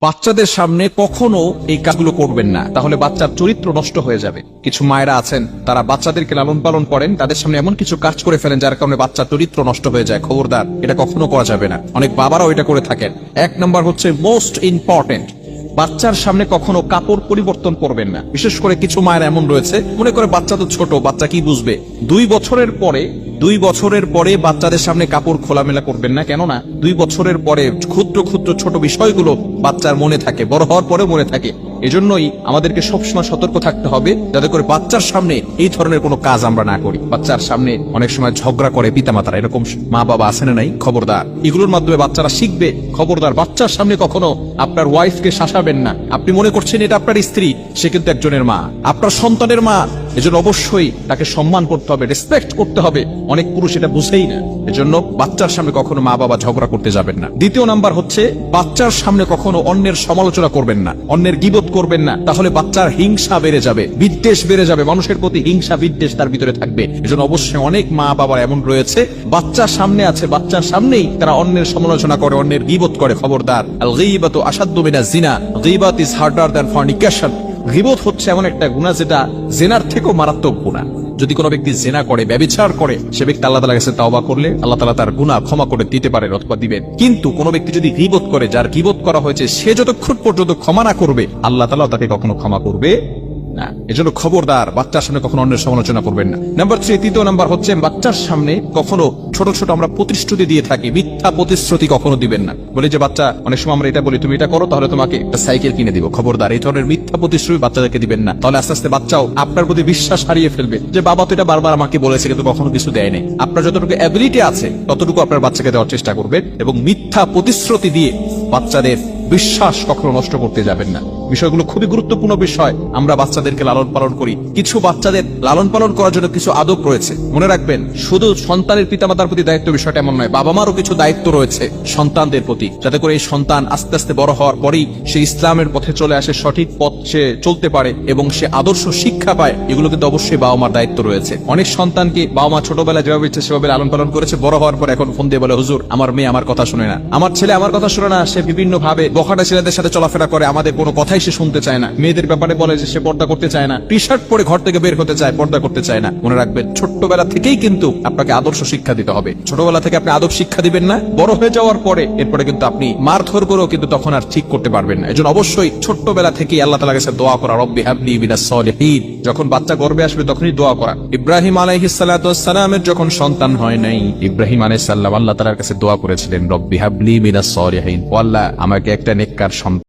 বাচ্চাদের সামনে কখনো এই কাজগুলো করবেন না, তাহলে বাচ্চার চরিত্র নষ্ট হয়ে যাবে। কিছু মায়েরা আছেন, তারা বাচ্চাদেরকে লালন পালন করেন, তাদের সামনে এমন কিছু কাজ করে ফেলেন যার কারণে বাচ্চার চরিত্র নষ্ট হয়ে যায়। খবরদার, এটা কখনো করা যাবে না। অনেক বাবারাও এটা করে থাকেন। এক নাম্বার হচ্ছে মোস্ট ইম্পর্টেন্ট, বাচ্চার সামনে কখনো কাপড় পরিবর্তন করবেন না। বিশেষ করে কিছু মায়ের এমন রয়েছে, মনে করে বাচ্চা তো ছোট, বাচ্চা কি বুঝবে। 2 বছরের পরে বাচ্চাদের সামনে কাপড় খোলামেলা করবেন না। কেননা 2 বছরের পরে ক্ষুদ্র ক্ষুদ্র ছোট বিষয়গুলো বাচ্চার মনে থাকে, বড় হওয়ার পরে মনে থাকে। এজন্যই আমাদেরকে সবসময় সতর্ক থাকতে হবে যাতে করে বাচ্চার সামনে এই ধরনের কোনো কাজ আমরা না করি। বাচ্চার সামনে অনেক সময় ঝগড়া করে পিতামাতারা, এরকম মা বাবা আছে না নাই? খবরদার, এগুলোর মাধ্যমে বাচ্চারা শিখবে। খবরদার, বাচ্চার সামনে কখনো আপনার ওয়াইফকে শাসাবেন না। আপনি মনে করছেন এটা আপনার স্ত্রী, সে কিন্তু একজনের মা, আপনার সন্তানের মা। এজন্য অবশ্যই তাকে সম্মান করতে হবে, রেসপেক্ট করতে হবে। অনেক পুরুষ এটা বুঝেই না। এজন্য বাচ্চার সামনে কখনো মা বাবা ঝগড়া করতে যাবেন না। দ্বিতীয় নাম্বার হচ্ছে, বাচ্চার সামনে কখনো অন্যের সমালোচনা করবেন না, অন্যের গীবত করবেন না। তাহলে বাচ্চার হিংসা বেড়ে যাবে, বিদ্বেষ বেড়ে যাবে, মানুষের প্রতি হিংসা বিদ্বেষ তার ভিতরে থাকবে। এজন্য অবশ্যই অনেক মা বাবার এমন রয়েছে, বাচ্চার সামনে আছে, বাচ্চার সামনেই তারা অন্যের সমালোচনা করে, অন্যের গীবত করে। খবরদার, আল গীবাতু আশাদ্দু মিনাজ জিনা, গীবাত ইজ হার্ডার দ্যান ফরনিকেশন। গীবত হচ্ছে এমন একটা গুনাহ যেটা জেনার থেকেও মারাত্মক গুনাহ। যদি কোনো ব্যক্তি জেনা করে, ব্যভিচার করে, সে ব্যক্তি আল্লাহ তাআলার কাছে তওবা করলে আল্লাহ তাআলা তার গুনাহ ক্ষমা করে দিতে পারেন অথবা দিবেন। কিন্তু কোনো ব্যক্তি যদি গীবত করে, যার গীবত করা হয়েছে, সে যতক্ষণ পর্যন্ত ক্ষমা না করবে আল্লাহ তাআলা তাকে কখনো ক্ষমা করবে না। এজন্য খবরদার, বাচ্চার সামনে কখনো অন্যের সমালোচনা করবেন না। নাম্বার 3, তৃতীয় নাম্বার হচ্ছে, বাচ্চার সামনে কখনো ছোট ছোট আমরা প্রতিশ্রুতি দিয়ে থাকি, মিথ্যা প্রতিশ্রুতি কখনো দিবেন না। বলি যে বাচ্চা, অনেক সময় আমরা এটা বলি, তুমি এটা করো তাহলে তোমাকে একটা সাইকেল কিনে দিব। খবরদার, এই ধরনের মিথ্যা প্রতিশ্রুতি বাচ্চাদেরকে দিবেন না। তাহলে আস্তে আস্তে বাচ্চাও আপনার প্রতি বিশ্বাস হারিয়ে ফেলবে যে বাবা তো এটা বারবার আমাকে বলেছে কিন্তু কখনো কিছু দেয় নাই। আপনার যতটুকু অ্যাবিলিটি আছে ততটুকু আপনার বাচ্চাকে দেওয়ার চেষ্টা করবেন, এবং মিথ্যা প্রতিশ্রুতি দিয়ে বাচ্চাদের বিশ্বাস কখনো নষ্ট করতে যাবেন না। বিষয়গুলো খুবই গুরুত্বপূর্ণ বিষয়। আমরা বাচ্চাদেরকে লালন পালন করি, কিছু বাচ্চাদের লালন পালন করার জন্য কিছু আদব রয়েছে। মনে রাখবেন, শুধু সন্তানের পিতামাতার প্রতি দায়িত্ব বিষয়টা এমন নয়, বাবা মারও কিছু দায়িত্ব রয়েছে সন্তানদের প্রতি, যাতে করে এই সন্তান আস্তে আস্তে বড় হওয়ার পরেই সে ইসলামের পথে চলে আসে, সঠিক পথ সে চলতে পারে এবং সে আদর্শ শিক্ষা পায়। এগুলো কিন্তু অবশ্যই বাবা মার দায়িত্ব রয়েছে। অনেক সন্তানকে বাবা মা ছোটবেলায় যেভাবে ইচ্ছে সেভাবে লালন পালন করেছে, বড় হওয়ার পর এখন ফোন দিয়ে বলে, হুজুর আমার মেয়ে আমার কথা শুনে না, আমার ছেলে আমার কথা শুনে না, সে বিভিন্ন ভাবে বখাটা ছেলেদের সাথে চলাফেরা করে, আমাদের কোনো কথাই সে শুনতে চায় না। মেয়েদের ব্যাপারে বলে যে সে পর্দা করতে চায় না, টি শার্ট পরে ঘর থেকে বের হতে চায়, পর্দা করতে চায় না। মনে রাখবেন, ছোট্টবেলা থেকেই কিন্তু আপনাকে আদর্শ শিক্ষা দিতে হবে। ছোটবেলা থেকে আপনি আদব শিক্ষা দিবেন না, বড় হয়ে যাওয়ার পরে এরপরে কিন্তু আপনি মারধর করেও কিন্তু তখন আর ঠিক করতে পারবেন না। এজন্য অবশ্যই ছোট্টবেলা থেকেই আল্লাহ তাআলার কাছে দোয়া করা, রব্বি হাবলি মিনাস সলিহিন। যখন বাচ্চা গর্ভে আসবে তখনই দোয়া করা। ইব্রাহিম আলাইহিস সালাতু ওয়াস সালামের যখন সন্তান হয় নাই, ইব্রাহিম আলাইহিস সালাম আল্লাহ তাআলার কাছে দোয়া করেছিলেন, রব্বি হাবলি মিনাস সলিহিন, ও আল্লাহ আমাকে একটা নেককার সন্তান